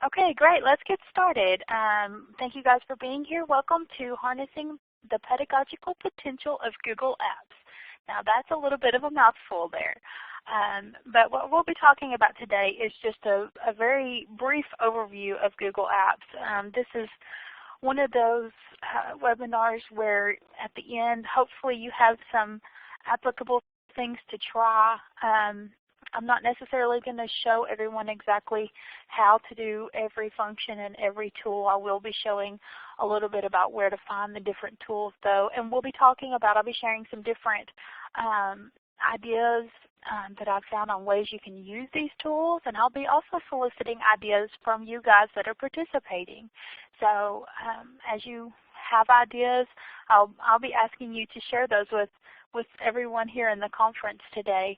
Okay, great. Let's get started. Thank you guys for being here. Welcome to Harnessing the Pedagogical Potential of Google Apps. Now that's a little bit of a mouthful there. But what we'll be talking about today is just a very brief overview of Google Apps. This is one of those webinars where at the end hopefully you have some applicable things to try. I'm not necessarily going to show everyone exactly how to do every function and every tool. I will be showing a little bit about where to find the different tools though, and we'll be talking about, I'll be sharing some different ideas that I've found on ways you can use these tools, and I'll be also soliciting ideas from you guys that are participating. So as you have ideas, I'll be asking you to share those with everyone here in the conference today.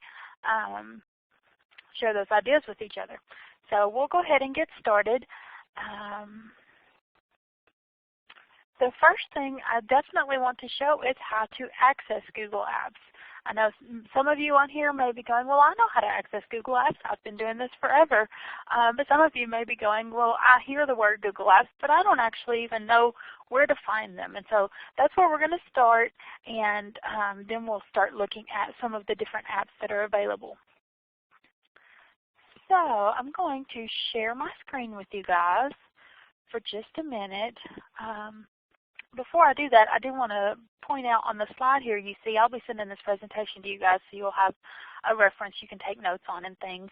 Share those ideas with each other. So we'll go ahead and get started. The first thing I definitely want to show is how to access Google Apps. I know some of you on here may be going, well, I know how to access Google Apps. I've been doing this forever. But some of you may be going, well, I hear the word Google Apps, but I don't actually even know where to find them. And so that's where we're going to start, and then we'll start looking at some of the different apps that are available. So I'm going to share my screen with you guys for just a minute. Before I do that, I do want to point out on the slide here you see, I'll be sending this presentation to you guys so you'll have a reference you can take notes on and things.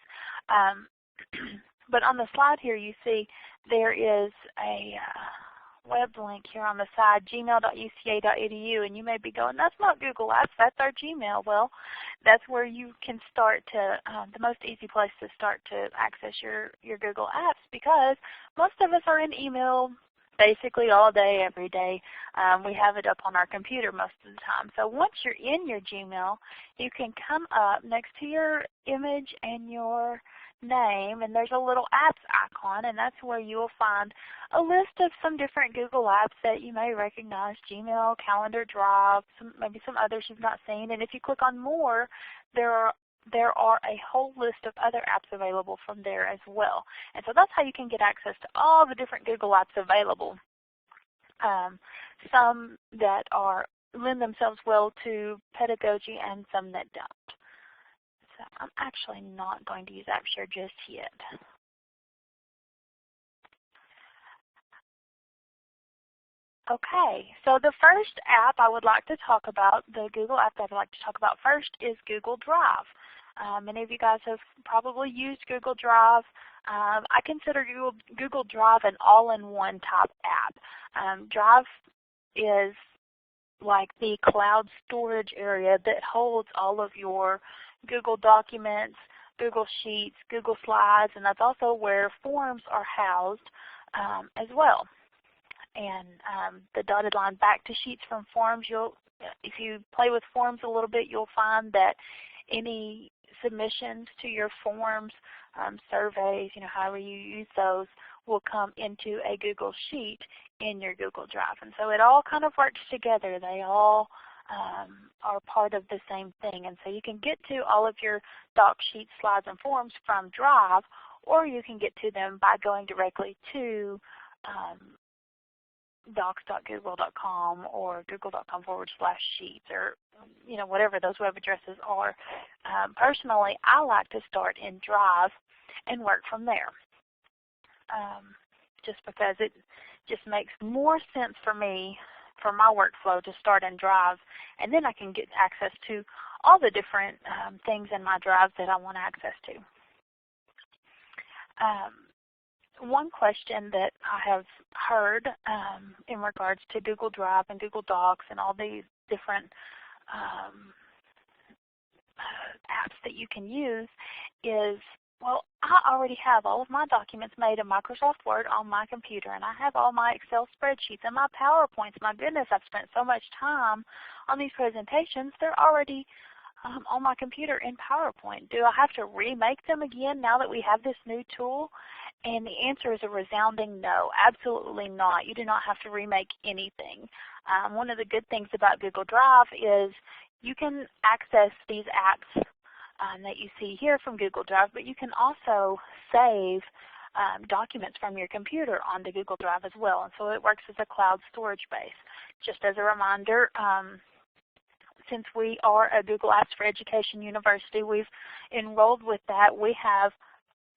But on the slide here you see there is a web link here on the side, gmail.uca.edu, and you may be going, that's not Google Apps, that's our Gmail. Well, that's where you can start to, the most easy place to start to access your Google Apps, because most of us are in email basically all day, every day. We have it up on our computer most of the time. So once you're in your Gmail, you can come up next to your image and your name, and there's a little apps icon, and that's where you will find a list of some different Google apps that you may recognize: Gmail, Calendar, Drive, maybe some others you've not seen. And if you click on more, there are a whole list of other apps available from there as well. And so that's how you can get access to all the different Google apps available. Some that lend themselves well to pedagogy and some that don't. So I'm actually not going to use AppShare just yet. Okay, so the first app I would like to talk about, the Google app that I'd like to talk about first, is Google Drive. Many of you guys have probably used Google Drive. I consider Google Drive an all-in-one type app. Drive is like the cloud storage area that holds all of your Google Documents, Google Sheets, Google Slides, and that's also where forms are housed as well. And the dotted line back to Sheets from forms, if you play with forms a little bit, you'll find that any submissions to your forms, surveys, however you use those, will come into a Google Sheet in your Google Drive. And so it all kind of works together. They all are part of the same thing. And so you can get to all of your doc sheets, slides, and forms from Drive, or you can get to them by going directly to docs.google.com or google.com/sheets, or whatever those web addresses are. Personally, I like to start in Drive and work from there, just because it just makes more sense for me, for my workflow, to start in Drive, and then I can get access to all the different things in my Drive that I want access to. One question that I have heard in regards to Google Drive and Google Docs and all these different apps that you can use is, well, I already have all of my documents made in Microsoft Word on my computer, and I have all my Excel spreadsheets and my PowerPoints. My goodness, I've spent so much time on these presentations. They're already on my computer in PowerPoint. Do I have to remake them again now that we have this new tool? And the answer is a resounding no, absolutely not. You do not have to remake anything. One of the good things about Google Drive is you can access these apps that you see here from Google Drive, but you can also save documents from your computer onto Google Drive as well. And so it works as a cloud storage base. Just as a reminder, since we are a Google Apps for Education University, we've enrolled with that. We have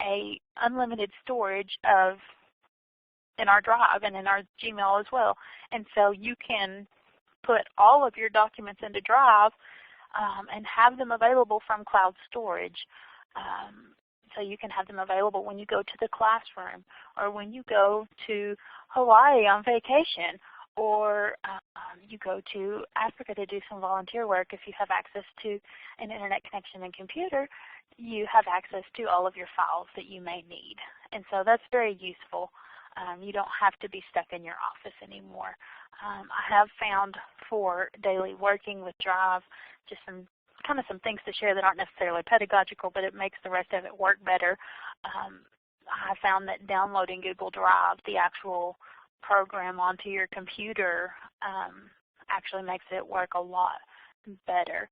a unlimited storage in our Drive and in our Gmail as well. And so you can put all of your documents into Drive and have them available from cloud storage. So you can have them available when you go to the classroom, or when you go to Hawaii on vacation, or you go to Africa to do some volunteer work. If you have access to an internet connection and computer, you have access to all of your files that you may need. And so that's very useful. You don't have to be stuck in your office anymore. I have found for daily working with Drive just some things to share that aren't necessarily pedagogical, but it makes the rest of it work better. I found that downloading Google Drive, the actual program onto your computer, actually makes it work a lot better.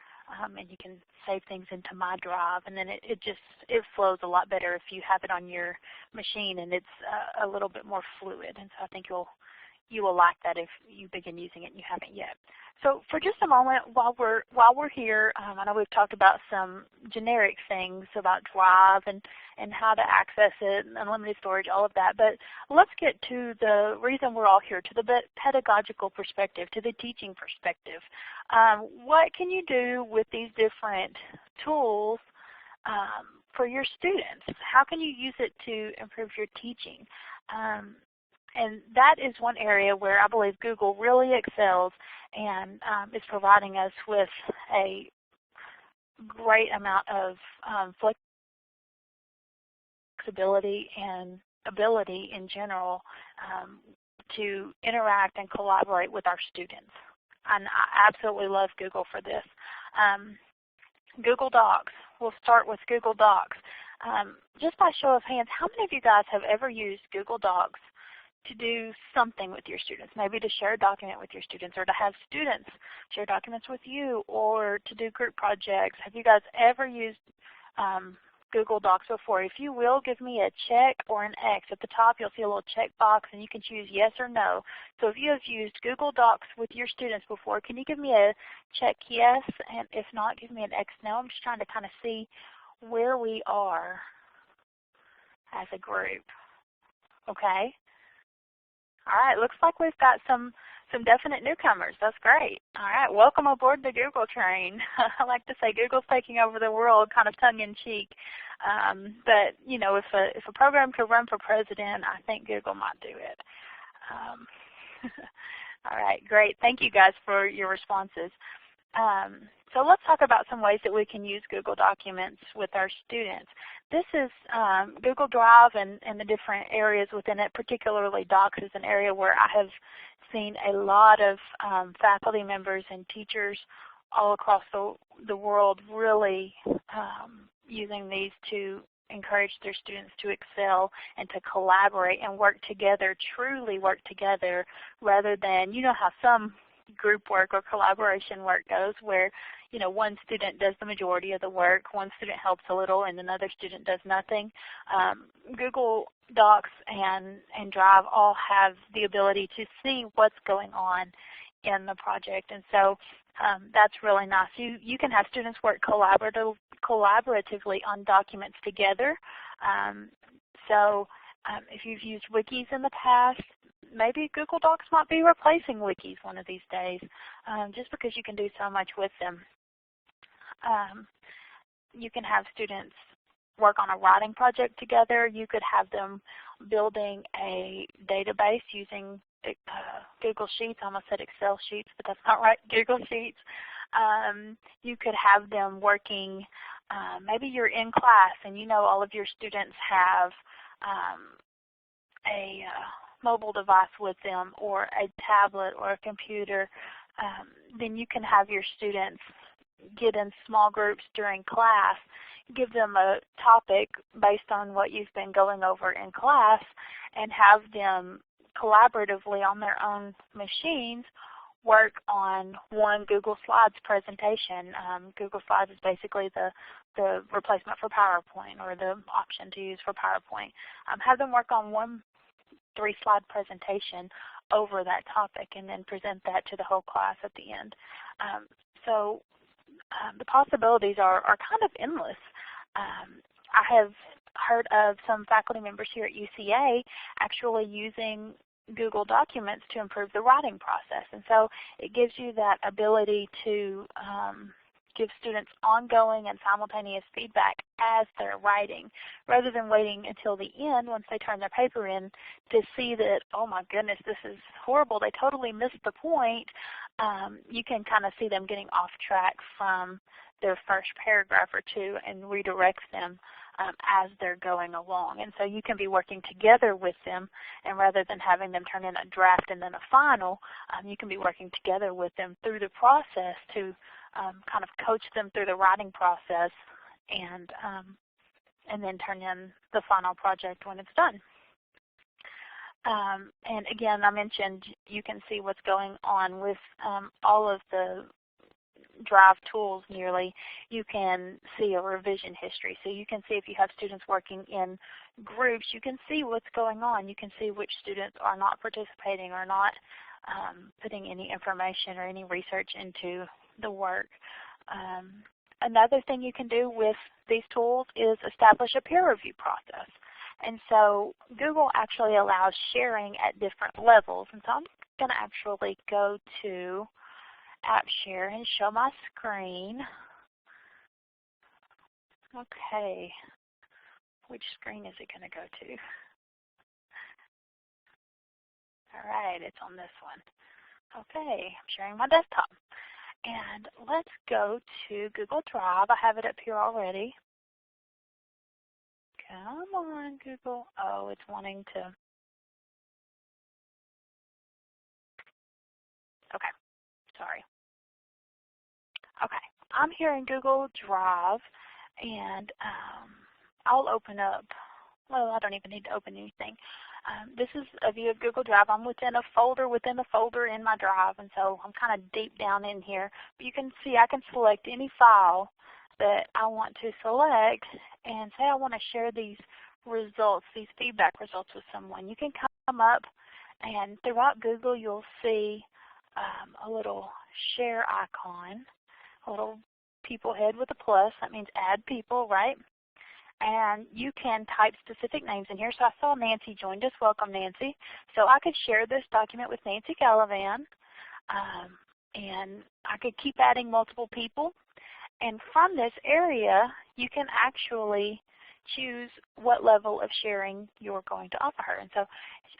And you can save things into My Drive, and then it flows a lot better if you have it on your machine, and it's a little bit more fluid. And so I think you will like that if you begin using it and you haven't yet. So for just a moment, while we're here, I know we've talked about some generic things about Drive and how to access it, and unlimited storage, all of that. But let's get to the reason we're all here, to the pedagogical perspective, to the teaching perspective. What can you do with these different tools for your students? How can you use it to improve your teaching? And that is one area where I believe Google really excels and is providing us with a great amount of flexibility and ability in general to interact and collaborate with our students. And I absolutely love Google for this. Google Docs. We'll start with Google Docs. Just by show of hands, how many of you guys have ever used Google Docs to do something with your students, maybe to share a document with your students, or to have students share documents with you, or to do group projects? Have you guys ever used Google Docs before? If you will, give me a check or an X. At the top you'll see a little check box, and you can choose yes or no. So if you have used Google Docs with your students before, can you give me a check yes? And if not, give me an X no. I'm just trying to kind of see where we are as a group. Okay. All right, looks like we've got some definite newcomers. That's great. All right, welcome aboard the Google train. I like to say Google's taking over the world, kind of tongue-in-cheek. But you know, if a program could run for president, I think Google might do it. All right, great. Thank you guys for your responses. So let's talk about some ways that we can use Google Documents with our students. This is Google Drive and the different areas within it, particularly Docs is an area where I have seen a lot of faculty members and teachers all across the world really using these to encourage their students to excel and to collaborate and work together, truly work together, rather than, you know how some group work or collaboration work goes, where one student does the majority of the work, one student helps a little, and another student does nothing. Google Docs and Drive all have the ability to see what's going on in the project, and so that's really nice. You can have students work collaboratively on documents together. If you've used wikis in the past, maybe Google Docs might be replacing wikis one of these days, just because you can do so much with them. You can have students work on a writing project together. You could have them building a database using Google Sheets. I almost said Excel sheets, but that's not right, Google Sheets. You could have them working, maybe you're in class and you know all of your students have a mobile device with them, or a tablet or a computer. Then you can have your students get in small groups during class, give them a topic based on what you've been going over in class, and have them collaboratively on their own machines work on one Google Slides presentation. Google Slides is basically the replacement for PowerPoint, or the option to use for PowerPoint. Have them work on one 3-slide presentation over that topic and then present that to the whole class at the end. The possibilities are kind of endless. I have heard of some faculty members here at UCA actually using Google Documents to improve the writing process. And so it gives you that ability to give students ongoing and simultaneous feedback as they're writing, rather than waiting until the end once they turn their paper in to see that, oh my goodness, this is horrible, they totally missed the point. You can kind of see them getting off track from their first paragraph or two and redirect them as they're going along. And so you can be working together with them, and rather than having them turn in a draft and then a final, you can be working together with them through the process to kind of coach them through the writing process, and then turn in the final project when it's done. And again, I mentioned you can see what's going on with all of the Drive tools nearly. You can see a revision history. So you can see if you have students working in groups, you can see what's going on. You can see which students are not participating or not putting any information or any research into the work. Another thing you can do with these tools is establish a peer review process. And so Google actually allows sharing at different levels. And so I'm going to actually go to App Share and show my screen. Okay, which screen is it going to go to? All right, it's on this one. Okay, I'm sharing my desktop. And let's go to Google Drive. I have it up here already. Come on, Google. Oh, it's wanting to. Okay, sorry. Okay, I'm here in Google Drive, and I'll open up, well, I don't even need to open anything. This is a view of Google Drive. I'm within a folder in my Drive, and so I'm kind of deep down in here. But you can see I can select any file that I want to select and say I want to share these results, these feedback results with someone. You can come up, and throughout Google you'll see a little share icon, a little people head with a plus. That means add people, right? And you can type specific names in here. So I saw Nancy joined us. Welcome, Nancy. So I could share this document with Nancy Gallivan, and I could keep adding multiple people. And from this area, you can actually choose what level of sharing you're going to offer her. And so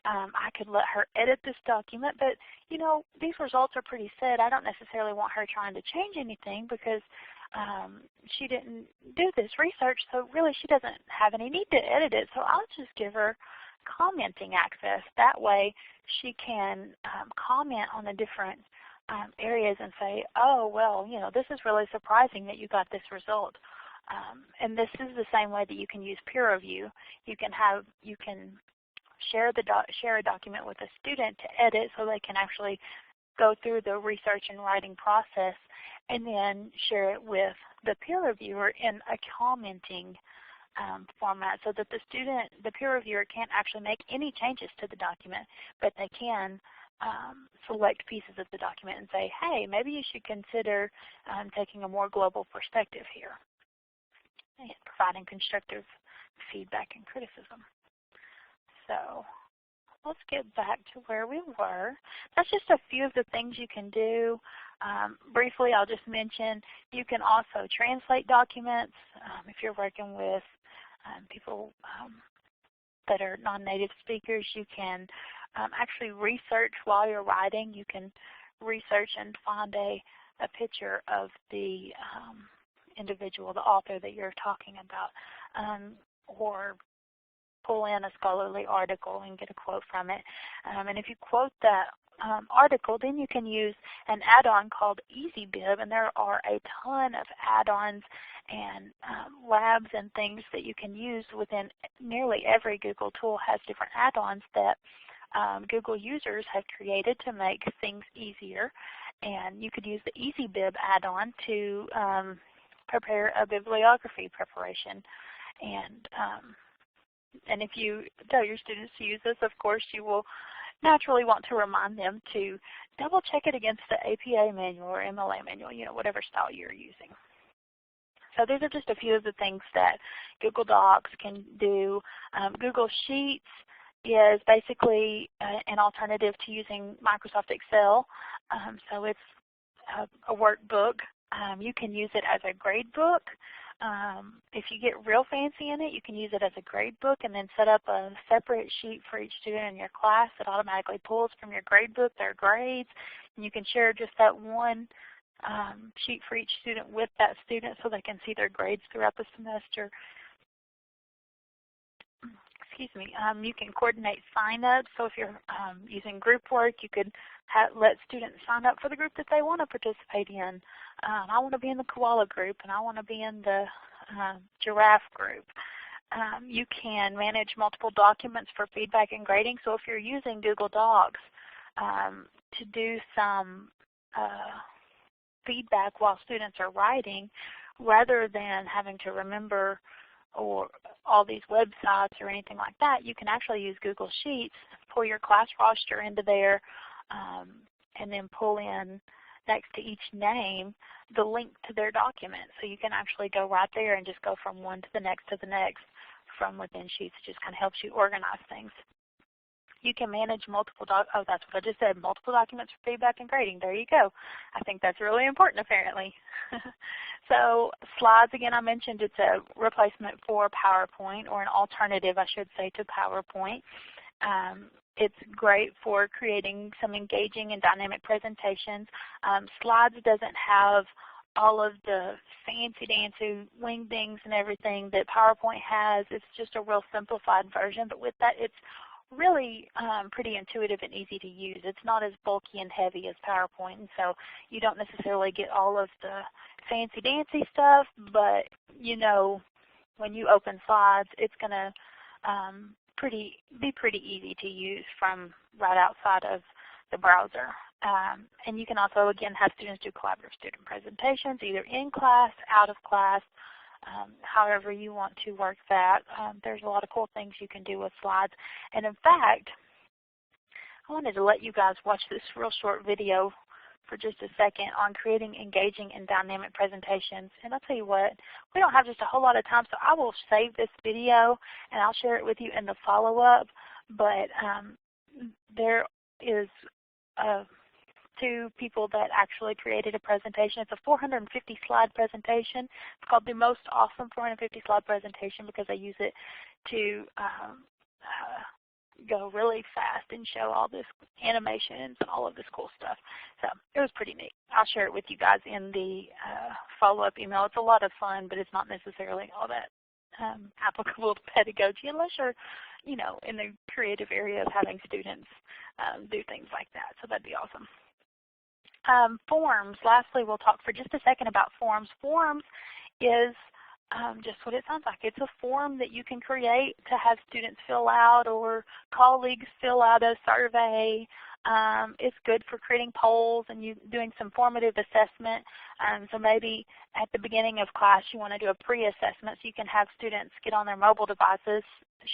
I could let her edit this document, but you know, these results are pretty set. I don't necessarily want her trying to change anything because she didn't do this research, so really she doesn't have any need to edit it. So I'll just give her commenting access. That way she can comment on the different areas and say, oh, well, you know, this is really surprising that you got this result. And this is the same way that you can use peer review. You can share a document with a student to edit, so they can actually go through the research and writing process, and then share it with the peer reviewer in a commenting format, so that the peer reviewer can't actually make any changes to the document, but they can select pieces of the document and say, hey, maybe you should consider taking a more global perspective here, and providing constructive feedback and criticism. So let's get back to where we were. That's just a few of the things you can do. Briefly, I'll just mention you can also translate documents. If you're working with people that are non-native speakers, you can actually research while you're writing. You can research and find a picture of the individual, the author that you're talking about, or pull in a scholarly article and get a quote from it. And if you quote that article, then you can use an add-on called EasyBib, and there are a ton of add-ons and labs and things that you can use within nearly every Google tool has different add-ons that Google users have created to make things easier. And you could use the EasyBib add-on to prepare a bibliography preparation. And if you tell your students to use this, of course, you will naturally want to remind them to double check it against the APA manual or MLA manual, whatever style you're using. So these are just a few of the things that Google Docs can do. Google Sheets is basically an alternative to using Microsoft Excel. So it's a workbook. You can use it as a grade book. If you get real fancy in it, you can use it as a grade book and then set up a separate sheet for each student in your class that automatically pulls from your grade book their grades. And you can share just that one sheet for each student with that student so they can see their grades throughout the semester. Excuse me. You can coordinate sign-ups. So if you're using group work, you could let students sign up for the group that they want to participate in. I want to be in the koala group, and I want to be in the giraffe group. You can manage multiple documents for feedback and grading. So if you're using Google Docs to do some feedback while students are writing, rather than having to remember or all these websites or anything like that, you can actually use Google Sheets, pull your class roster into there, and then pull in next to each name the link to their document. So you can actually go right there and just go from one to the next from within Sheets. It just kind of helps you organize things. You can manage multiple that's what I just said, multiple documents for feedback and grading. There you go. I think that's really important apparently. So slides, again, I mentioned it's a replacement for PowerPoint, or an alternative, I should say, to PowerPoint. It's great for creating some engaging and dynamic presentations. Slides doesn't have all of the fancy-dancy wingdings and everything that PowerPoint has. It's just a real simplified version, but with that, it's really pretty intuitive and easy to use. It's not as bulky and heavy as PowerPoint, and so you don't necessarily get all of the fancy-dancy stuff, but when you open slides, it's going to be pretty easy to use from right outside of the browser. And you can also, again, have students do collaborative student presentations, either in class, out of class, however you want to work that. There's a lot of cool things you can do with slides. And in fact, I wanted to let you guys watch this real short video for just a second on creating engaging and dynamic presentations. And I'll tell you what, we don't have just a whole lot of time, so I will save this video and I'll share it with you in the follow-up. But there is two people that actually created a presentation. It's a 450 slide presentation. It's called the Most Awesome 450 slide presentation because I use it to go really fast and show all this animations and all of this cool stuff. So it was pretty neat. I'll share it with you guys in the follow-up email. It's a lot of fun, but it's not necessarily all that applicable to pedagogy unless you're, in the creative area of having students do things like that. So that'd be awesome. Forms. Lastly, we'll talk for just a second about forms. Forms is just what it sounds like. It's a form that you can create to have students fill out or colleagues fill out a survey. It's good for creating polls and doing some formative assessment. So maybe at the beginning of class you want to do a pre-assessment, so you can have students get on their mobile devices,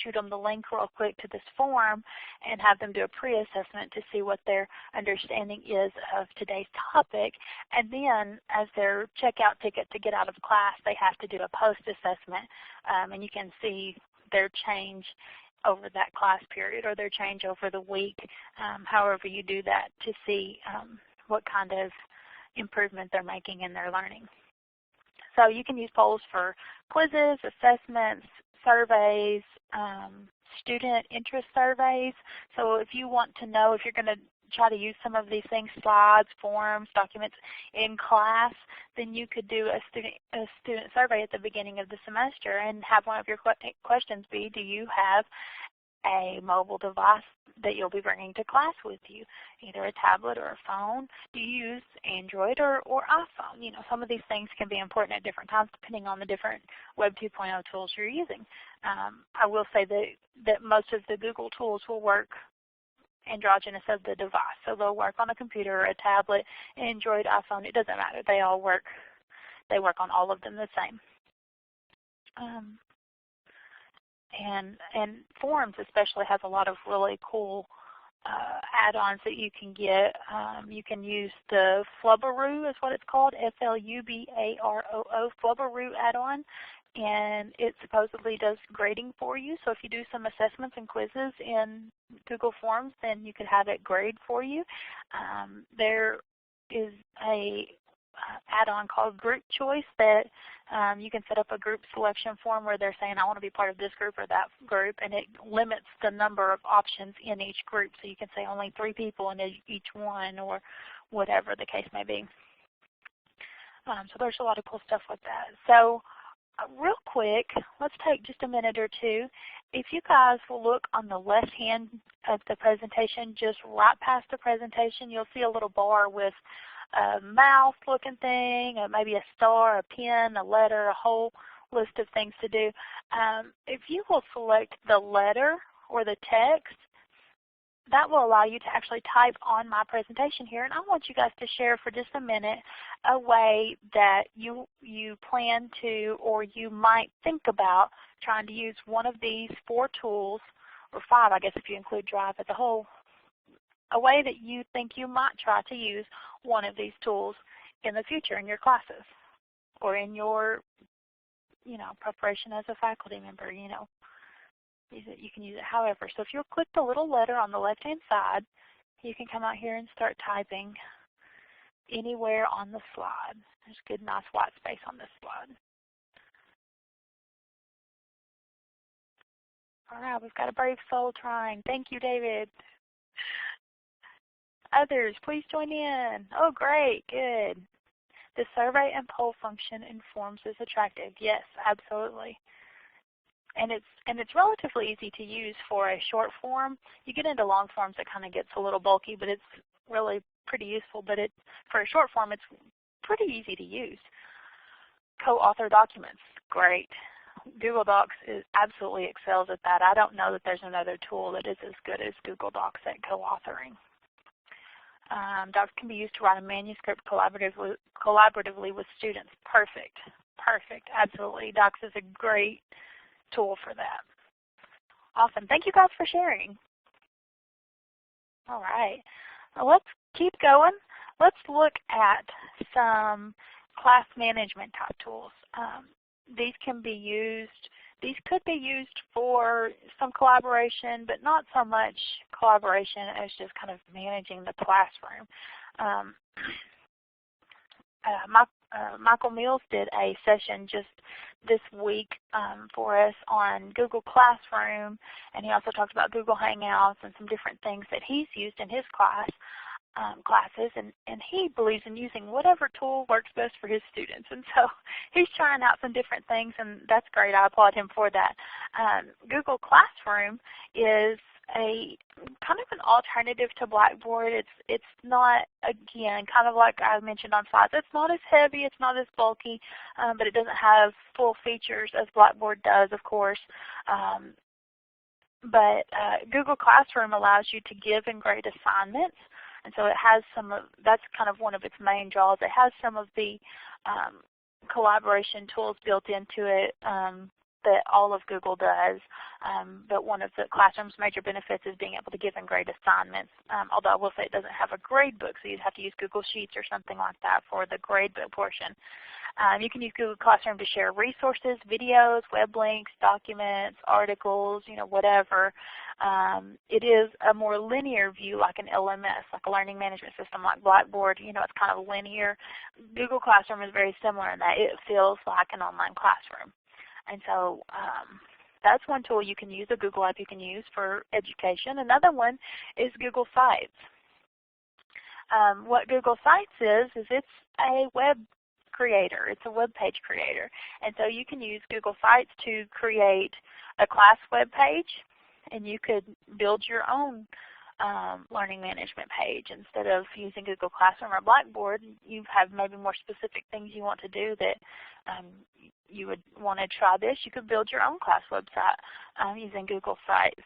shoot them the link real quick to this form, and have them do a pre-assessment to see what their understanding is of today's topic. And then as their checkout ticket to get out of class, they have to do a post-assessment, and you can see their change over that class period or their change over the week, however you do that, to see what kind of improvement they're making in their learning. So you can use polls for quizzes, assessments, surveys, student interest surveys. So if you want to know if you're going to try to use some of these things, slides, forms, documents in class, then you could do a student survey at the beginning of the semester and have one of your questions be, do you have a mobile device that you'll be bringing to class with you, either a tablet or a phone? Do you use Android or iPhone? Some of these things can be important at different times depending on the different Web 2.0 tools you're using. I will say that most of the Google tools will work androgynous of the device. So they'll work on a computer, a tablet, Android, iPhone, it doesn't matter. They all work. They work on all of them the same. And Forms especially has a lot of really cool add-ons that you can get. You can use the Flubberoo is what it's called, F-L-U-B-A-R-O-O, Flubberoo add-on, and it supposedly does grading for you. So if you do some assessments and quizzes in Google Forms, then you could have it grade for you. There is a add-on called Group Choice that you can set up a group selection form where they're saying, I want to be part of this group or that group, and it limits the number of options in each group. So you can say only 3 people in each one or whatever the case may be. So there's a lot of cool stuff with that. So real quick, let's take just a minute or two. If you guys will look on the left hand of the presentation, just right past the presentation, you'll see a little bar with a mouse looking thing, or maybe a star, a pen, a letter, a whole list of things to do. If you will select the letter or the text, that will allow you to actually type on my presentation here. And I want you guys to share for just a minute a way that you plan to, or you might think about trying to use one of these 4 tools, or 5 I guess if you include Drive as a whole, a way that you think you might try to use one of these tools in the future in your classes or in your, preparation as a faculty member, You can use it however. So if you'll click the little letter on the left-hand side, you can come out here and start typing anywhere on the slide. There's good, nice white space on this slide. All right, we've got a brave soul trying. Thank you, David. Others, please join in. Oh, great, good. The survey and poll function in Forms is attractive. Yes, absolutely. And it's relatively easy to use for a short form. You get into long forms, it kind of gets a little bulky, but it's really pretty useful. But for a short form, it's pretty easy to use. Co-author documents, great. Google Docs absolutely excels at that. I don't know that there's another tool that is as good as Google Docs at co-authoring. Docs can be used to write a manuscript collaboratively with students. Perfect, perfect, absolutely. Docs is a great tool for that. Awesome. Thank you guys for sharing. All right. Well, let's keep going. Let's look at some class management type tools. These can be used. These could be used for some collaboration, but not so much collaboration as just kind of managing the classroom. Michael Mills did a session just this week for us on Google Classroom, and he also talked about Google Hangouts and some different things that he's used in his classes, and he believes in using whatever tool works best for his students. And so he's trying out some different things, and that's great. I applaud him for that. Google Classroom is a kind of an alternative to Blackboard. It's not, again, kind of like I mentioned on slides, it's not as heavy, it's not as bulky, but it doesn't have full features as Blackboard does, of course. But Google Classroom allows you to give and grade assignments. And so it has some of, that's kind of one of its main draws. It has some of the collaboration tools built into it that all of Google does. But one of the Classroom's major benefits is being able to give and grade assignments. Although I will say it doesn't have a grade book, so you'd have to use Google Sheets or something like that for the grade book portion. You can use Google Classroom to share resources, videos, web links, documents, articles, whatever. It is a more linear view like an LMS, like a learning management system like Blackboard. It's kind of linear. Google Classroom is very similar in that it feels like an online classroom. And so that's one tool you can use, a Google app you can use for education. Another one is Google Sites. What Google Sites is it's a web creator. It's a web page creator. And so you can use Google Sites to create a class web page, and you could build your own learning management page. Instead of using Google Classroom or Blackboard, you have maybe more specific things you want to do that you would want to try this. You could build your own class website using Google Sites.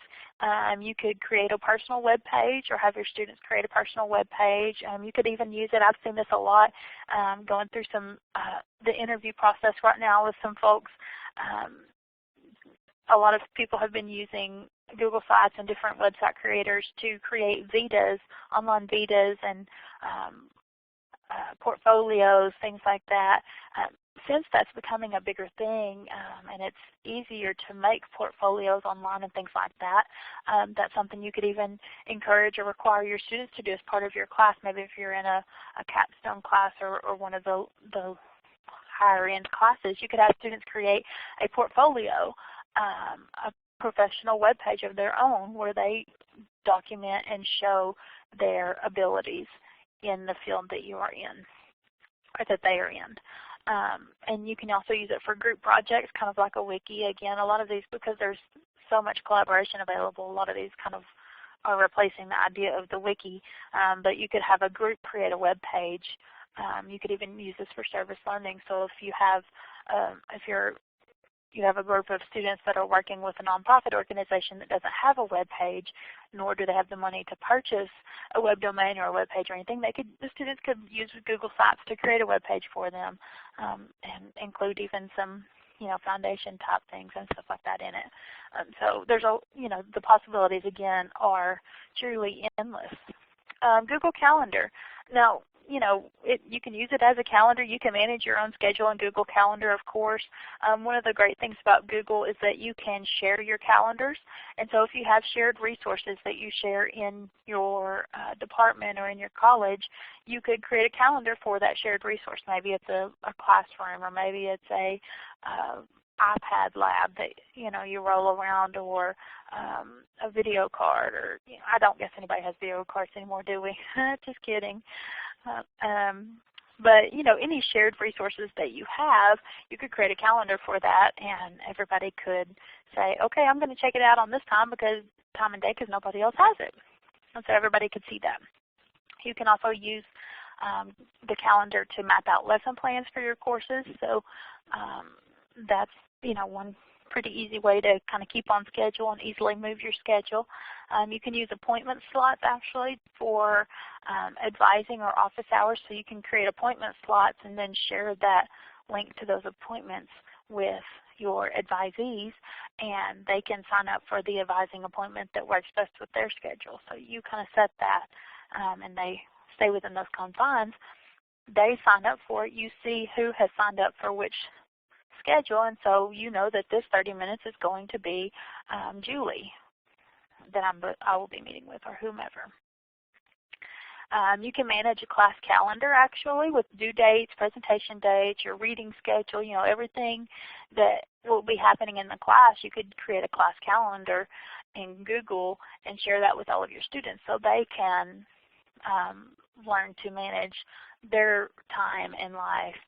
You could create a personal web page or have your students create a personal web page. You could even use it. I've seen this a lot going through the interview process right now with some folks. A lot of people have been using Google Sites and different website creators to create VITAs, online VITAs, and portfolios, things like that. Since that's becoming a bigger thing and it's easier to make portfolios online and things like that, that's something you could even encourage or require your students to do as part of your class. Maybe if you're in a capstone class or one of the higher end classes, you could have students create a portfolio, a professional web page of their own where they document and show their abilities in the field that you are in or that they are in. And you can also use it for group projects, kind of like a wiki. Again, a lot of these, because there's so much collaboration available, a lot of these kind of are replacing the idea of the wiki. But you could have a group create a web page. You could even use this for service learning. So if you have, you have a group of students that are working with a nonprofit organization that doesn't have a web page, nor do they have the money to purchase a web domain or a web page or anything, the students could use Google Sites to create a web page for them and include even some foundation type things and stuff like that in it. So there's the possibilities again are truly endless. Google Calendar. Now, you can use it as a calendar. You can manage your own schedule in Google Calendar, of course. One of the great things about Google is that you can share your calendars. And so if you have shared resources that you share in your department or in your college, you could create a calendar for that shared resource. Maybe it's a classroom, or maybe it's a iPad lab that you roll around, or a video card, or I don't guess anybody has video cards anymore, do we? Just kidding. But any shared resources that you have, you could create a calendar for that, and everybody could say, okay, I'm going to check it out on this time and day because nobody else has it. And so everybody could see that. You can also use the calendar to map out lesson plans for your courses. So that's one pretty easy way to kind of keep on schedule and easily move your schedule. You can use appointment slots actually for advising or office hours, so you can create appointment slots and then share that link to those appointments with your advisees, and they can sign up for the advising appointment that works best with their schedule. So you kind of set that and they stay within those confines. They sign up for it. You see who has signed up for which schedule, and so you know that this 30 minutes is going to be Julie that I will be meeting with, or whomever. You can manage a class calendar actually with due dates, presentation dates, your reading schedule, everything that will be happening in the class. You could create a class calendar in Google and share that with all of your students so they can learn to manage their time in life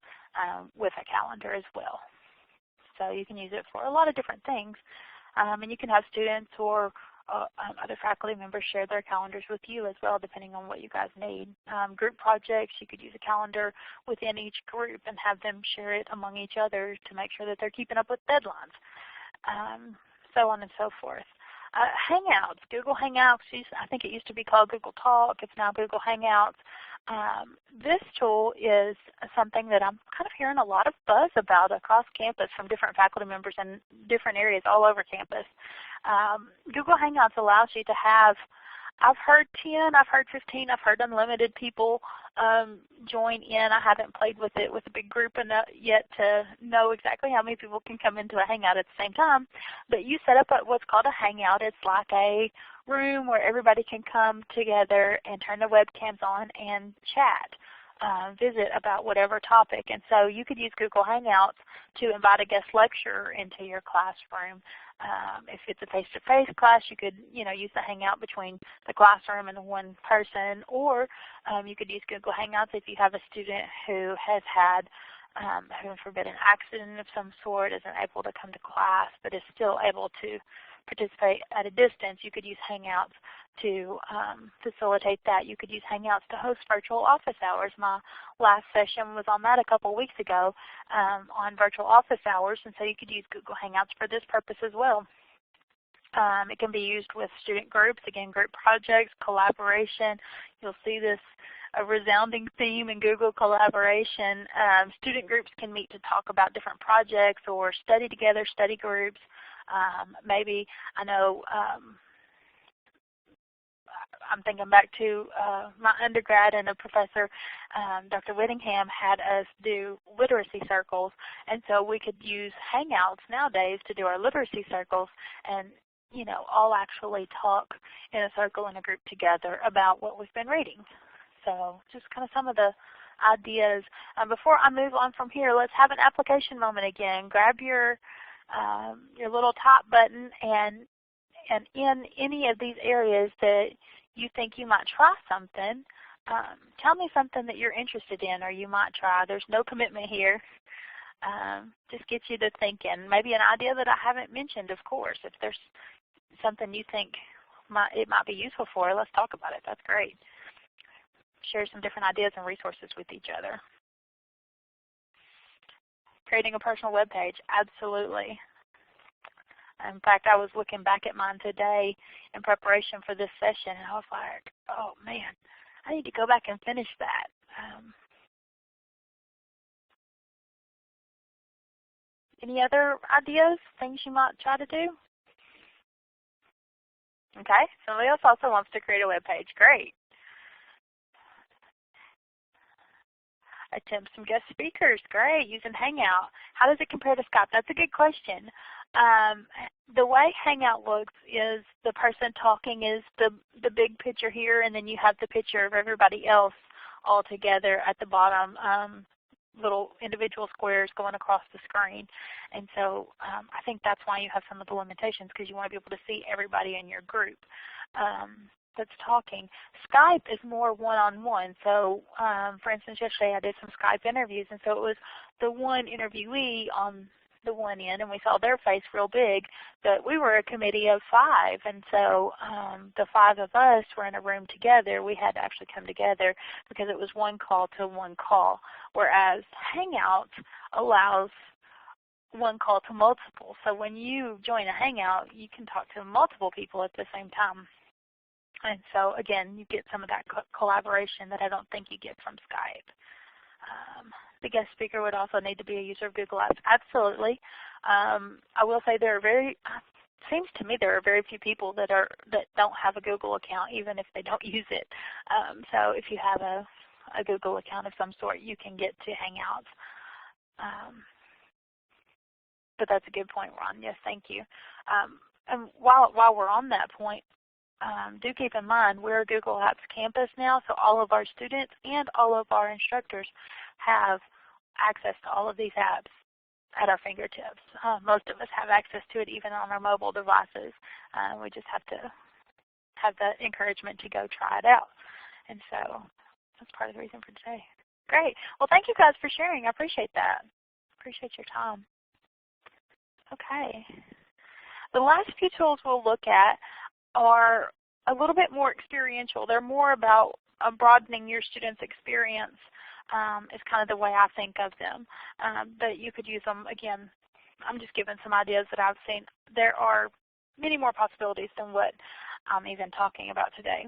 with a calendar as well. So you can use it for a lot of different things. And you can have students or other faculty members share their calendars with you as well, depending on what you guys need. Group projects, you could use a calendar within each group and have them share it among each other to make sure that they're keeping up with deadlines, so on and so forth. Hangouts, Google Hangouts, I think it used to be called Google Talk. It's now Google Hangouts. This tool is something that I'm kind of hearing a lot of buzz about across campus from different faculty members in different areas all over campus. Google Hangouts allows you to have, I've heard 10, I've heard 15, I've heard unlimited people join in. I haven't played with it with a big group enough yet to know exactly how many people can come into a Hangout at the same time. But you set up what's called a Hangout. It's like a room where everybody can come together and turn their webcams on and chat, visit about whatever topic. And so you could use Google Hangouts to invite a guest lecturer into your classroom. If it's a face-to-face class, you could use the Hangout between the classroom and the one person, or you could use Google Hangouts if you have a student who has had, heaven forbid, an accident of some sort, isn't able to come to class, but is still able to participate at a distance, you could use Hangouts to facilitate that. You could use Hangouts to host virtual office hours. My last session was on that a couple weeks ago on virtual office hours, and so you could use Google Hangouts for this purpose as well. It can be used with student groups, again, group projects, collaboration. You'll see this a resounding theme in Google Collaboration. Student groups can meet to talk about different projects or study together, study groups. Maybe, I know, I'm thinking back to my undergrad, and a professor, Dr. Whittingham, had us do literacy circles, and so we could use Hangouts nowadays to do our literacy circles and all actually talk in a circle in a group together about what we've been reading. So just kind of some of the ideas. Before I move on from here, let's have an application moment again. Grab your little top button, and in any of these areas that you think you might try something, tell me something that you're interested in or you might try. There's no commitment here. Just get you to thinking. Maybe an idea that I haven't mentioned, of course. If there's something you think it might be useful for, let's talk about it. That's great. Share some different ideas and resources with each other. Creating a personal web page, absolutely. In fact, I was looking back at mine today in preparation for this session, and I was like, oh man, I need to go back and finish that. Any other ideas, things you might try to do? Okay, somebody else also wants to create a web page. Great. Attempt some guest speakers. Great. Using Hangout. How does it compare to Skype? That's a good question. The way Hangout looks is the person talking is the big picture here, and then you have the picture of everybody else all together at the bottom, little individual squares going across the screen. And so I think that's why you have some of the limitations, because you want to be able to see everybody in your group that's talking. Skype is more one-on-one. So for instance, yesterday I did some Skype interviews, and so it was the one interviewee on the one end, and we saw their face real big, but we were a committee of 5, and so the 5 of us were in a room together. We had to actually come together because it was one call to one call, whereas Hangout allows one call to multiple. So when you join a Hangout, you can talk to multiple people at the same time. And so again, you get some of that collaboration that I don't think you get from Skype. The guest speaker would also need to be a user of Google Apps. Absolutely. I will say seems to me there are very few people that don't have a Google account, even if they don't use it. So if you have a Google account of some sort, you can get to Hangouts. But that's a good point, Ron. Yes, thank you. And while we're on that point, do keep in mind we're a Google Apps campus now, so all of our students and all of our instructors have access to all of these apps at our fingertips. Most of us have access to it even on our mobile devices. We just have to have the encouragement to go try it out. And so that's part of the reason for today. Great. Well, thank you guys for sharing. I appreciate that. Appreciate your time. Okay. The last few tools we'll look at are a little bit more experiential. They're more about broadening your students' experience is kind of the way I think of them. But you could use them, again, I'm just giving some ideas that I've seen. There are many more possibilities than what I'm even talking about today.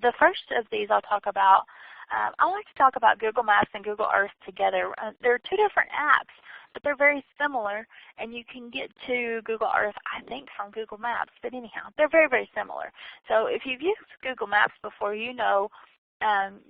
The first of these I'll talk about, I like to talk about Google Maps and Google Earth together. They're two different apps, but they're very similar, and you can get to Google Earth, I think, from Google Maps. But anyhow, they're very, very similar. So if you've used Google Maps before, you know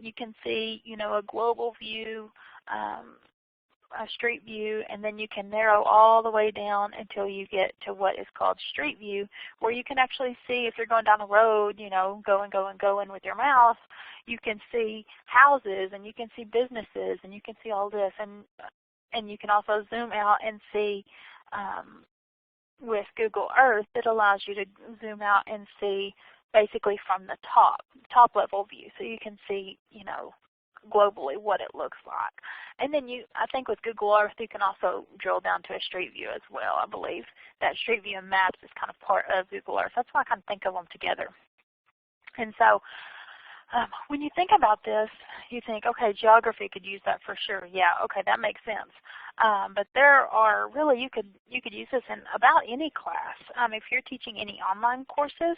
you can see, a global view, a street view, and then you can narrow all the way down until you get to what is called street view, where you can actually see if you're going down the road, going with your mouse, you can see houses, and you can see businesses, and you can see all this, and you can also zoom out and see with Google Earth, it allows you to zoom out and see basically from the top level view. So you can see, globally what it looks like. And then I think with Google Earth you can also drill down to a street view as well. I believe that street view and maps is kind of part of Google Earth. That's why I kind of think of them together. And so when you think about this, you think, okay, geography could use that for sure. Yeah, okay, that makes sense. But there are really, you could use this in about any class. If you're teaching any online courses,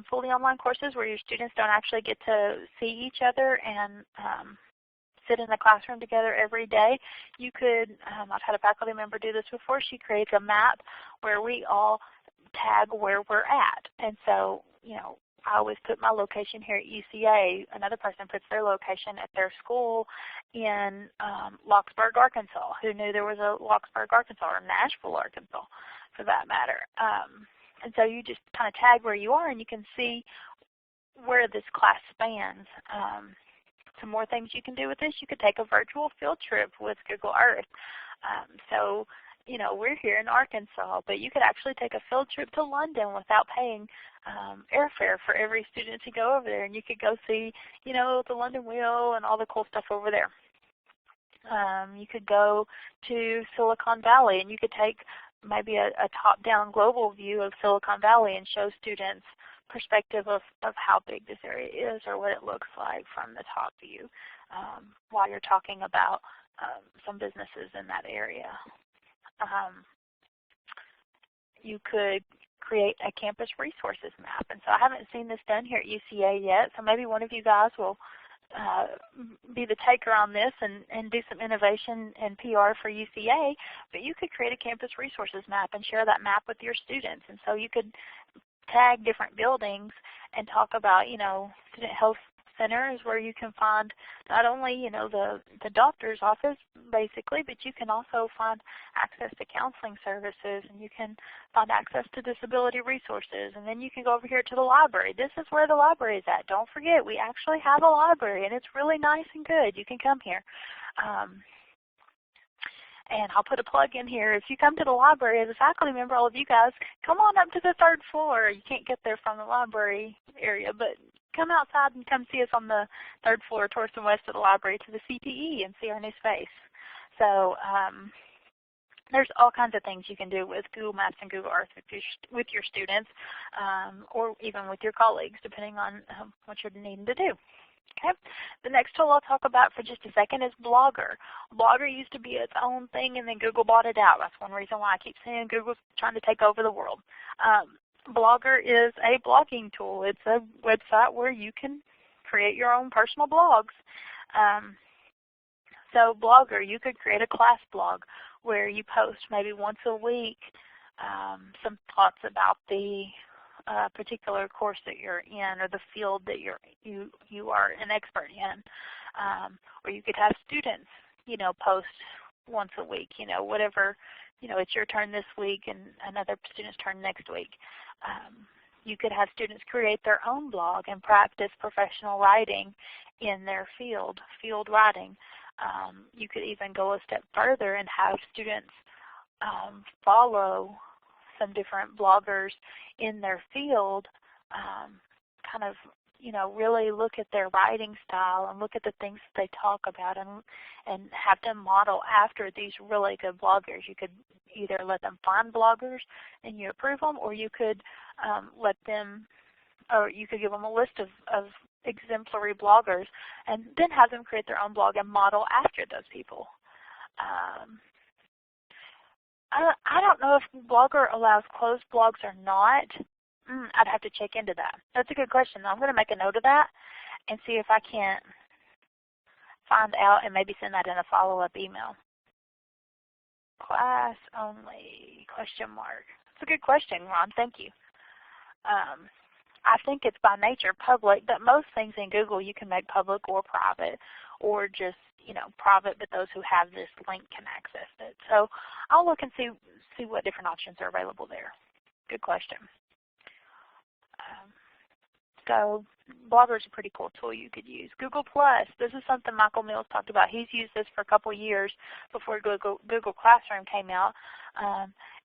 fully online courses where your students don't actually get to see each other and sit in the classroom together every day, you could, I've had a faculty member do this before, she creates a map where we all tag where we're at. And so, you know, I always put my location here at UCA. Another person puts their location at their school in Locksburg, Arkansas. Who knew there was a Locksburg, Arkansas, or Nashville, Arkansas, for that matter. And so you just kind of tag where you are, and you can see where this class spans. Some more things you can do with this. You could take a virtual field trip with Google Earth. So, you know, we're here in Arkansas, but you could actually take a field trip to London without paying airfare for every student to go over there, and you could go see, you know, the London Wheel and all the cool stuff over there. You could go to Silicon Valley, and you could take maybe a top-down global view of Silicon Valley and show students perspective of how big this area is or what it looks like from the top view while you're talking about some businesses in that area. You could create a campus resources map. And so I haven't seen this done here at UCA yet, so maybe one of you guys will be the taker on this and do some innovation and PR for UCA, but you could create a campus resources map and share that map with your students. And so you could tag different buildings and talk about, you know, student health center is where you can find not only, you know, the doctor's office basically, but you can also find access to counseling services, and you can find access to disability resources, and then you can go over here to the library. This is where the library is at. Don't forget, we actually have a library, and it's really nice and good. You can come here. And I'll put a plug in here. If you come to the library as a faculty member, all of you guys, come on up to the 3rd floor. You can't get there from the library area, but come outside and come see us on the 3rd floor towards the west of the library to the CPE and see our new space. So there's all kinds of things you can do with Google Maps and Google Earth with your students or even with your colleagues, depending on what you're needing to do. Okay. The next tool I'll talk about for just a second is Blogger. Blogger used to be its own thing, and then Google bought it out. That's one reason why I keep saying Google's trying to take over the world. Blogger is a blogging tool. It's a website where you can create your own personal blogs. So Blogger, you could create a class blog where you post maybe once a week some thoughts about the particular course that you're in or the field that you are an expert in. Or you could have students, you know, post once a week, you know, whatever, you know, it's your turn this week and another student's turn next week. You could have students create their own blog and practice professional writing in their field writing. You could even go a step further and have students follow some different bloggers in their field, kind of, you know, really look at their writing style and look at the things that they talk about and have them model after these really good bloggers. You could either let them find bloggers and you approve them, or you could let them, or you could give them a list of exemplary bloggers and then have them create their own blog and model after those people. I don't know if Blogger allows closed blogs or not. I'd have to check into that. That's a good question. I'm going to make a note of that and see if I can't find out and maybe send that in a follow-up email. Class only, question mark. It's a good question, Ron. Thank you. I think it's by nature public, but most things in Google you can make public or private, or just, you know, private, but those who have this link can access it. So I'll look and see what different options are available there. Good question. So Blogger is a pretty cool tool you could use. Google Plus, this is something Michael Mills talked about. He's used this for a couple years before Google Classroom came out.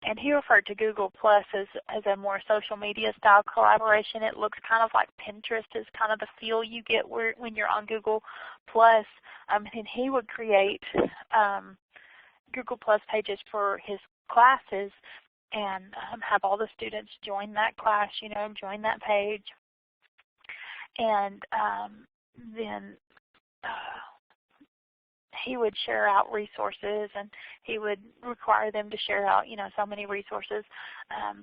And he referred to Google Plus as a more social media style collaboration. It looks kind of like Pinterest is kind of the feel you get when you're on Google Plus. And he would create Google Plus pages for his classes and have all the students join that class, join that page. And then he would share out resources, and he would require them to share out, so many resources.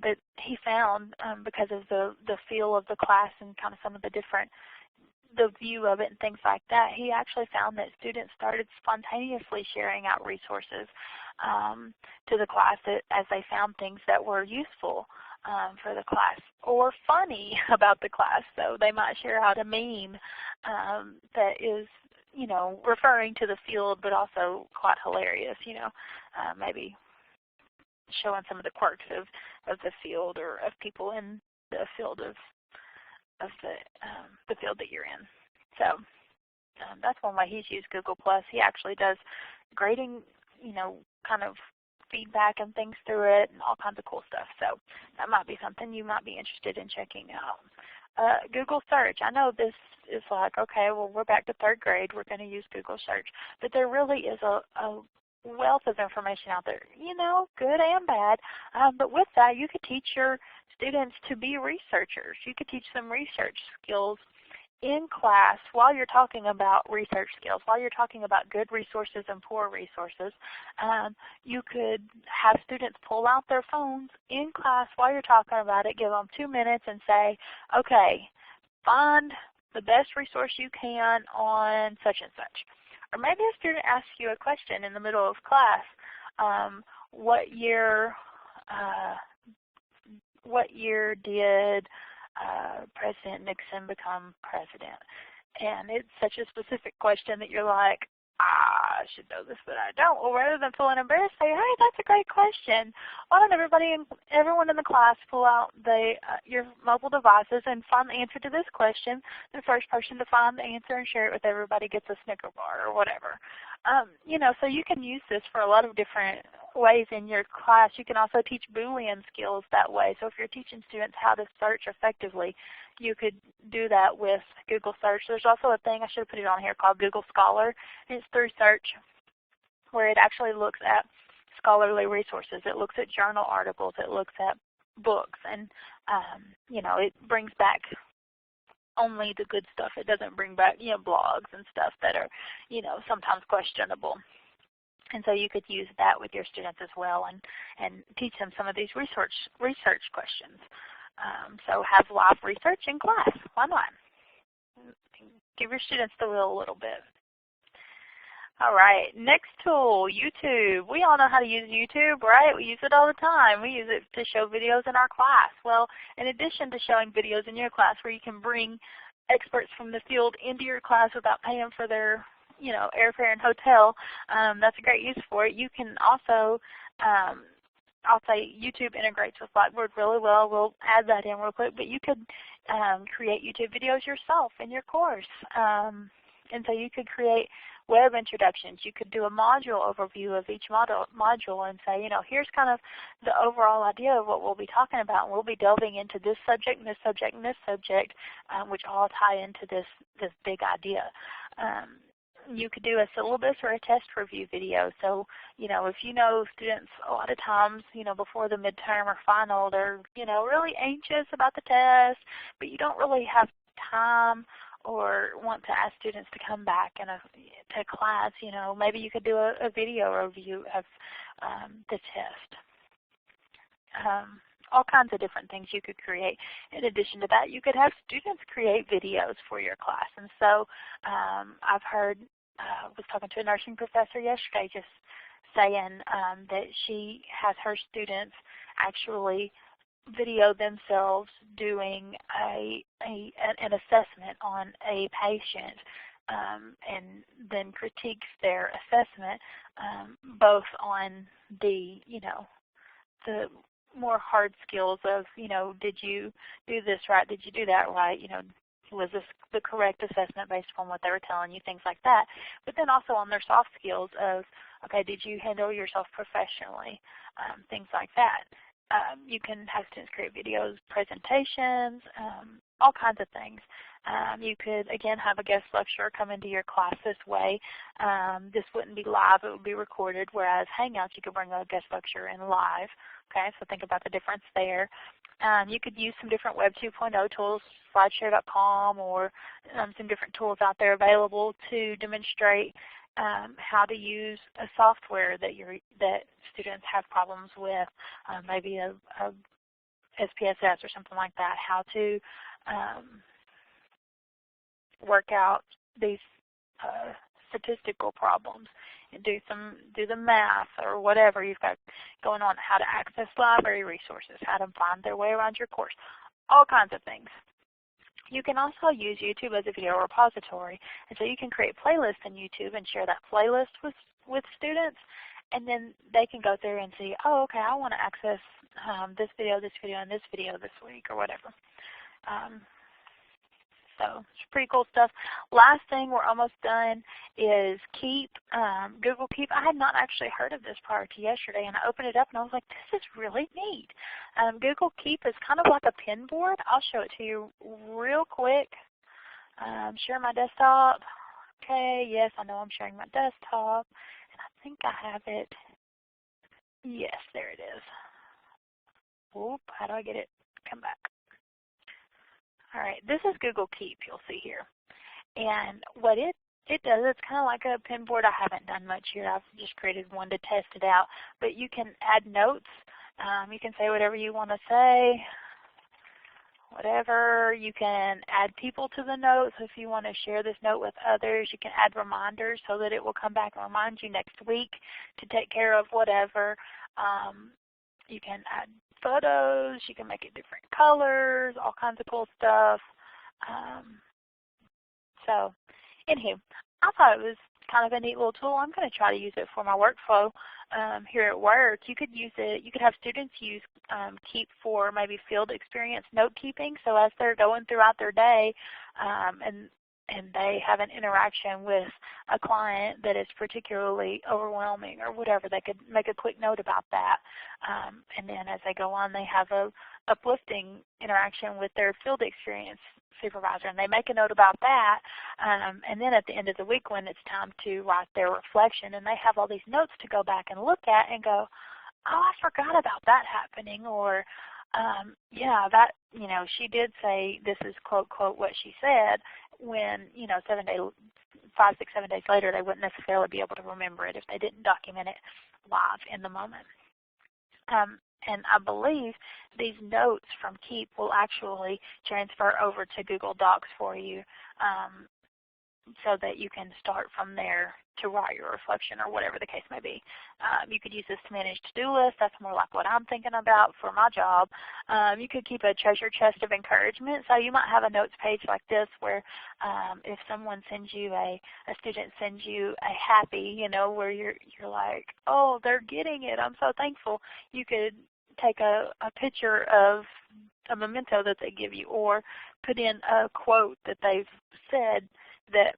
But he found, because of the feel of the class and kind of some of the view of it and things like that, he actually found that students started spontaneously sharing out resources to the class as they found things that were useful for the class or funny about the class. So they might share out a meme that is, referring to the field but also quite hilarious, maybe showing some of the quirks of the field or of people in the field of the field that you're in. So that's one way he's used Google Plus. He actually does grading, kind of feedback and things through it and all kinds of cool stuff. So that might be something you might be interested in checking out. Google Search. I know this is like, okay, well, we're back to 3rd grade. We're going to use Google Search. But there really is a wealth of information out there, good and bad. But with that, you could teach your students to be researchers. You could teach them research skills in class while you're talking about research skills, while you're talking about good resources and poor resources. You could have students pull out their phones in class while you're talking about it, give them 2 minutes and say, okay, find the best resource you can on such and such. Or maybe a student asks you a question in the middle of class. What year did President Nixon become president? And it's such a specific question that you're like, I should know this, but I don't. Well, rather than feeling embarrassed, say, hey, that's a great question. Why don't everyone in the class pull out your mobile devices and find the answer to this question? The first person to find the answer and share it with everybody gets a Snicker bar or whatever. So you can use this for a lot of different ways in your class. You can also teach Boolean skills that way. So if you're teaching students how to search effectively, you could do that with Google Search. There's also a thing, I should have put it on here, called Google Scholar. And it's through search where it actually looks at scholarly resources. It looks at journal articles. It looks at books. And, it brings back only the good stuff. It doesn't bring back, blogs and stuff that are, sometimes questionable. And so you could use that with your students as well and teach them some of these research questions. So have live research in class. Why not? Give your students the wheel a little bit. All right, next tool, YouTube. We all know how to use YouTube, right? We use it all the time. We use it to show videos in our class. Well, in addition to showing videos in your class where you can bring experts from the field into your class without paying for their airfare and hotel, that's a great use for it. You can also, I'll say YouTube integrates with Blackboard really well. We'll add that in real quick. But you could create YouTube videos yourself in your course. And so you could create web introductions. You could do a module overview of each module and say, here's kind of the overall idea of what we'll be talking about. And we'll be delving into this subject and this subject and this subject, which all tie into this big idea. You could do a syllabus or a test review video. So, if students a lot of times, before the midterm or final, they're, really anxious about the test, but you don't really have time or want to ask students to come back to class, maybe you could do a video review of the test. All kinds of different things you could create. In addition to that, you could have students create videos for your class. And so I've heard, I was talking to a nursing professor yesterday just saying that she has her students actually video themselves doing an assessment on a patient and then critiques their assessment both on the more hard skills of, did you do this right, did you do that right, Was this the correct assessment based upon what they were telling you, things like that. But then also on their soft skills of, okay, did you handle yourself professionally, things like that. You can have students create videos, presentations, all kinds of things. You could, again, have a guest lecturer come into your class this way. This wouldn't be live, it would be recorded, whereas Hangouts, you could bring a guest lecturer in live. Okay, so think about the difference there. You could use some different Web 2.0 tools, slideshare.com, or some different tools out there available to demonstrate how to use a software that students have problems with, maybe a SPSS or something like that, how to work out these statistical problems and do the math or whatever you've got going on, how to access library resources, how to find their way around your course, all kinds of things. You can also use YouTube as a video repository, and so you can create playlists in YouTube and share that playlist with students, and then they can go through and see, oh, okay, I want to access this video, and this video this week, or whatever. So it's pretty cool stuff. Last thing, we're almost done, is Keep, Google Keep. I had not actually heard of this prior to yesterday, and I opened it up and I was like, this is really neat. Google Keep is kind of like a pin board. I'll show it to you real quick. Share my desktop. Okay, yes, I know I'm sharing my desktop, and I think I have it. Yes, there it is. Oop, how do I get it? Come back. All right, this is Google Keep, you'll see here. And what it does, it's kind of like a pin board. I haven't done much here. I've just created one to test it out. But you can add notes. You can say whatever you want to say, whatever. You can add people to the notes. If you want to share this note with others, you can add reminders so that it will come back and remind you next week to take care of whatever. You can add photos, you can make it different colors, all kinds of cool stuff. So, anywho, I thought it was kind of a neat little tool. I'm going to try to use it for my workflow here at work. You could use it, you could have students use Keep for maybe field experience note keeping. So as they're going throughout their day and they have an interaction with a client that is particularly overwhelming or whatever, they could make a quick note about that. And then as they go on, they have a uplifting interaction with their field experience supervisor, and they make a note about that. And then at the end of the week, when it's time to write their reflection, and they have all these notes to go back and look at and go, oh, I forgot about that happening, or yeah, that, you know, she did say this is quote, quote, what she said, when, you know, 5, 6, 7 days later, they wouldn't necessarily be able to remember it if they didn't document it live in the moment. And I believe these notes from Keep will actually transfer over to Google Docs for you, so that you can start from there to write your reflection or whatever the case may be. You could use this to manage to-do lists. That's more like what I'm thinking about for my job. You could keep a treasure chest of encouragement. So you might have a notes page like this where if someone sends you a student sends you a happy, you know, where you're like, oh, they're getting it, I'm so thankful. You could take a picture of a memento that they give you, or put in a quote that they've said that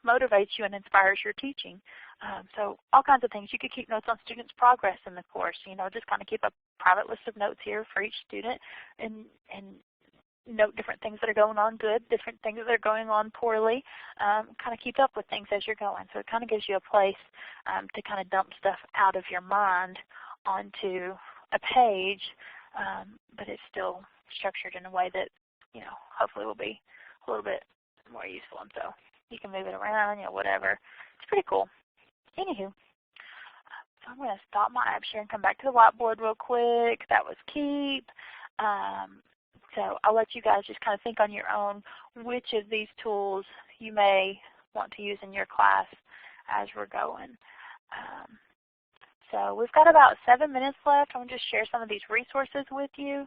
motivates you and inspires your teaching. So all kinds of things. You could keep notes on students' progress in the course. You know, just kind of keep a private list of notes here for each student, and note different things that are going on good, different things that are going on poorly. Kind of keep up with things as you're going. So it kind of gives you a place to kind of dump stuff out of your mind onto a page, but it's still structured in a way that, you know, hopefully will be a little bit more useful. And so you can move it around, you know, whatever. It's pretty cool. Anywho, so I'm going to stop my app share and come back to the whiteboard real quick. That was Keep. So I'll let you guys just kind of think on your own which of these tools you may want to use in your class as we're going. So we've got about 7 minutes left. I'm going to just share some of these resources with you.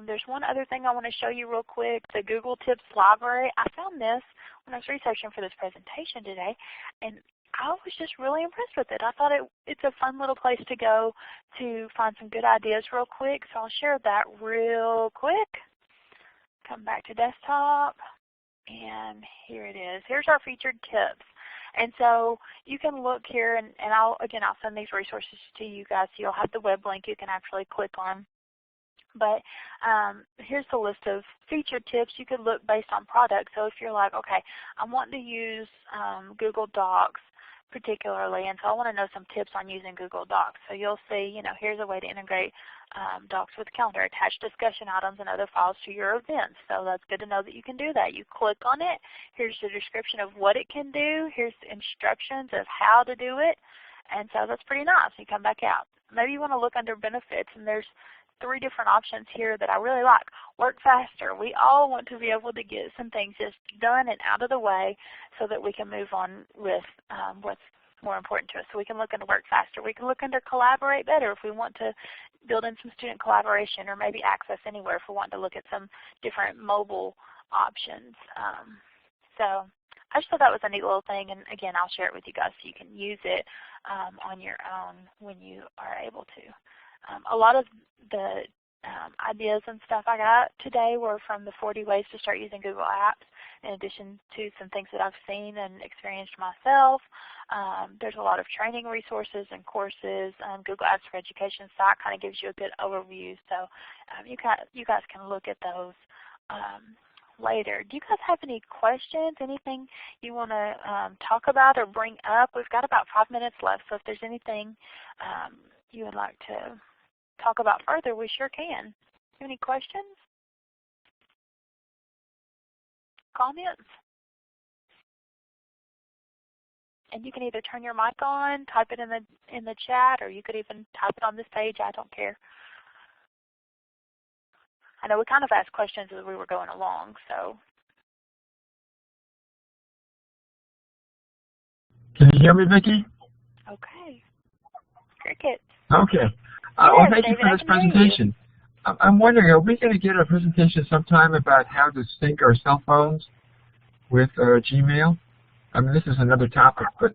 There's one other thing I want to show you real quick, the Google Tips Library. I found this when I was researching for this presentation today, and I was just really impressed with it. I thought it's a fun little place to go to find some good ideas real quick, so I'll share that real quick. come back to desktop, and here it is. Here's our featured tips. And so you can look here, and I'll send these resources to you guys, so you'll have the web link you can actually click on. But here's the list of featured tips. You could look based on product. So if you're like, okay, I'm wanting to use Google Docs particularly, and so I want to know some tips on using Google Docs. So you'll see, here's a way to integrate Docs with Calendar, attach discussion items and other files to your events. So that's good to know that you can do that. You click on it. Here's the description of what it can do. Here's the instructions of how to do it. And so that's pretty nice. You come back out. Maybe you want to look under benefits, and there's 3 different options here that I really like. Work faster. We all want to be able to get some things just done and out of the way so that we can move on with what's more important to us. So we can look into work faster. We can look under collaborate better if we want to build in some student collaboration, or maybe access anywhere if we want to look at some different mobile options. So I just thought that was a neat little thing, and again, I'll share it with you guys so you can use it on your own when you are able to. A lot of the ideas and stuff I got today were from the 40 ways to start using Google Apps, in addition to some things that I've seen and experienced myself. There's a lot of training resources and courses. Google Apps for Education site kind of gives you a good overview, so you guys can look at those later. Do you guys have any questions, anything you want to talk about or bring up? We've got about 5 minutes left, so if there's anything you would like to talk about further, we sure can. Any questions? Comments? And you can either turn your mic on, type it in the chat, or you could even type it on this page. I don't care. I know we kind of asked questions as we were going along, so. Can you hear me, Vicki? Okay. Cricket. Okay. Well, thank you for this presentation. I'm wondering, are we going to get a presentation sometime about how to sync our cell phones with Gmail? I mean, this is another topic, but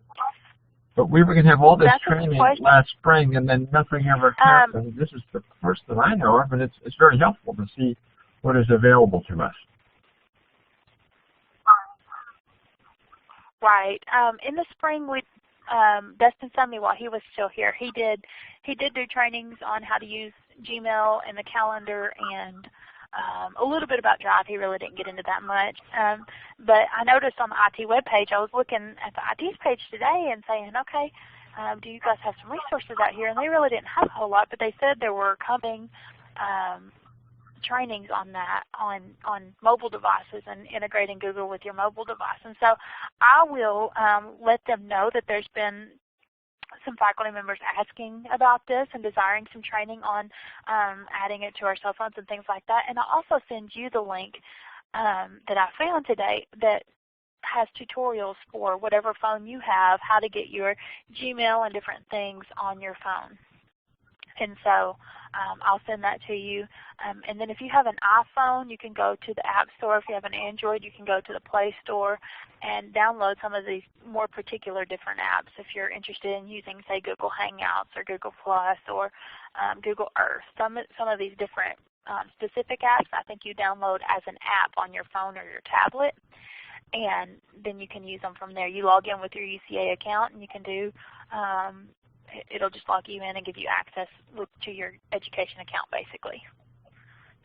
we were going to have all this training last spring, and then nothing ever happened. This is the first that I know of, and it's very helpful to see what is available to us. Right. In the spring, Dustin Summy, while he was still here, he did do trainings on how to use Gmail and the calendar, and a little bit about Drive. He really didn't get into that much. But I noticed on the IT webpage, I was looking at the IT's page today and saying, okay, do you guys have some resources out here? And they really didn't have a whole lot, but they said there were coming trainings on that, on mobile devices and integrating Google with your mobile device. And so I will let them know that there's been some faculty members asking about this and desiring some training on adding it to our cell phones and things like that. And I'll also send you the link that I found today that has tutorials for whatever phone you have, how to get your Gmail and different things on your phone. And so I'll send that to you. And then if you have an iPhone, you can go to the App Store. If you have an Android, you can go to the Play Store and download some of these more particular different apps. If you're interested in using, say, Google Hangouts or Google Plus or Google Earth, some of these different specific apps, I think you download as an app on your phone or your tablet, and then you can use them from there. You log in with your UCA account, and you can do it'll just log you in and give you access to your education account, basically.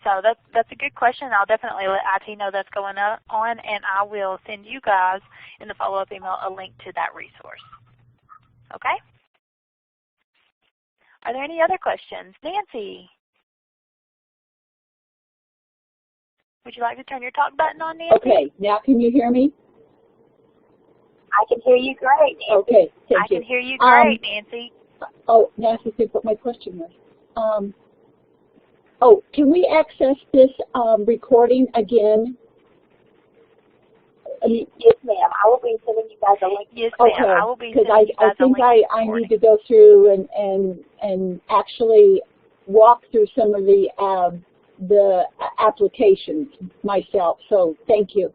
So that's a good question. I'll definitely let IT know that's going on, and I will send you guys in the follow-up email a link to that resource. Okay? Are there any other questions? Nancy? Would you like to turn your talk button on, Nancy? Okay. Now can you hear me? I can hear you great, Nancy. Okay, thank you. I can hear you great, Nancy. Oh, now I see what my question was. Oh, can we access this recording again? Yes, ma'am. I will be sending you guys a link. Yes, ma'am. Okay. I will be sending you guys a link. Because I need to go through and actually walk through some of the applications myself. So thank you.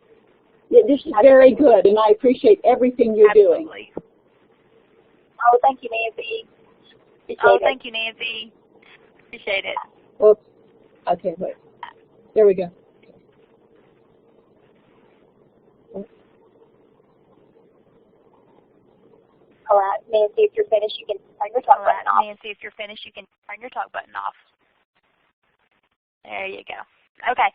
This is very good, and I appreciate everything you're doing. Oh, thank you, Nancy. Thank you, Nancy. Appreciate it. Oops. Okay, wait. There we go. Nancy, if you're finished, you can turn your talk button off. Nancy, if you're finished, you can turn your talk button off. There you go. Okay.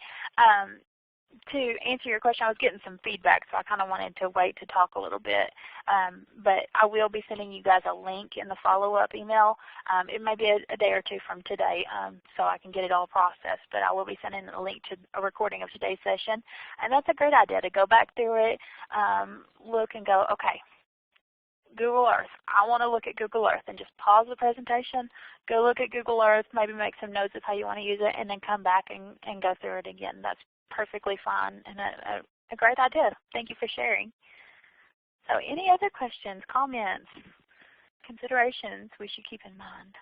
To answer your question, I was getting some feedback, so I kind of wanted to wait to talk a little bit. But I will be sending you guys a link in the follow-up email. It may be a day or two from today, so I can get it all processed. But I will be sending a link to a recording of today's session. And that's a great idea to go back through it, look and go, okay, Google Earth. I want to look at Google Earth, and just pause the presentation, go look at Google Earth, maybe make some notes of how you want to use it, and then come back and go through it again. That's perfectly fine and a great idea. Thank you for sharing. So any other questions, comments, considerations we should keep in mind?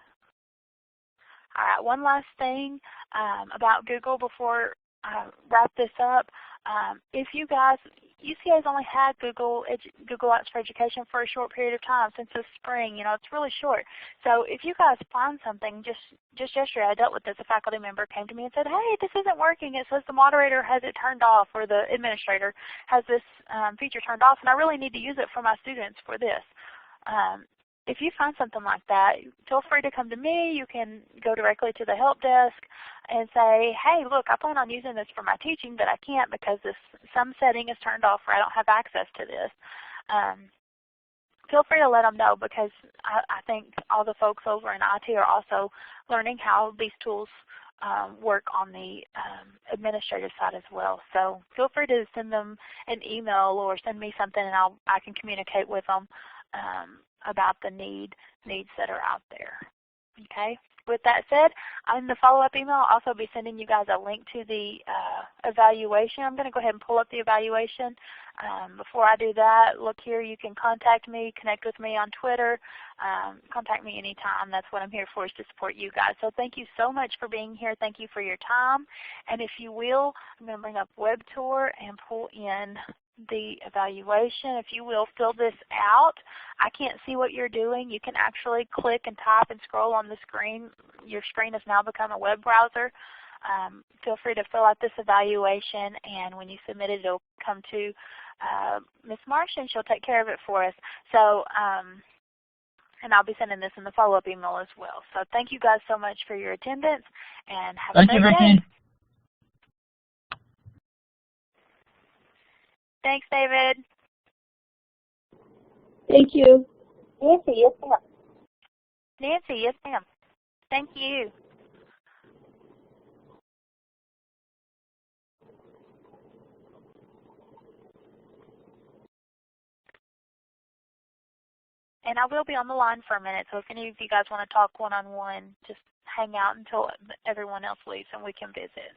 All right, one last thing about Google before I wrap this up. If you guys, UCA's only had Google Apps for Education for a short period of time since this spring. You know, it's really short. So if you guys find something, just yesterday I dealt with this. A faculty member came to me and said, hey, this isn't working. It says the moderator has it turned off, or the administrator has this feature turned off, and I really need to use it for my students for this. If you find something like that, feel free to come to me. You can go directly to the help desk and say, hey, look, I plan on using this for my teaching, but I can't because some setting is turned off or I don't have access to this. Feel free to let them know, because I think all the folks over in IT are also learning how these tools work on the administrative side as well. So feel free to send them an email or send me something, and I can communicate with them about the needs that are out there. Okay. With that said, in the follow-up email, I'll also be sending you guys a link to the evaluation. I'm going to go ahead and pull up the evaluation. Before I do that, look here, you can contact me, connect with me on Twitter, contact me anytime. That's what I'm here for, is to support you guys. So thank you so much for being here. Thank you for your time. And if you will, I'm going to bring up WebTour and pull in the evaluation. If you will, fill this out. I can't see what you're doing. You can actually click and type and scroll on the screen. Your screen has now become a web browser. Feel free to fill out this evaluation, and when you submit it, it'll come to Ms. Marsh, and she'll take care of it for us. So, and I'll be sending this in the follow-up email as well. So thank you guys so much for your attendance, and have a great day. Thank you, Vicki. Thanks, David. Thank you. Nancy, yes, ma'am. Nancy, yes, ma'am. Thank you. And I will be on the line for a minute, so if any of you guys want to talk one-on-one, just hang out until everyone else leaves and we can visit.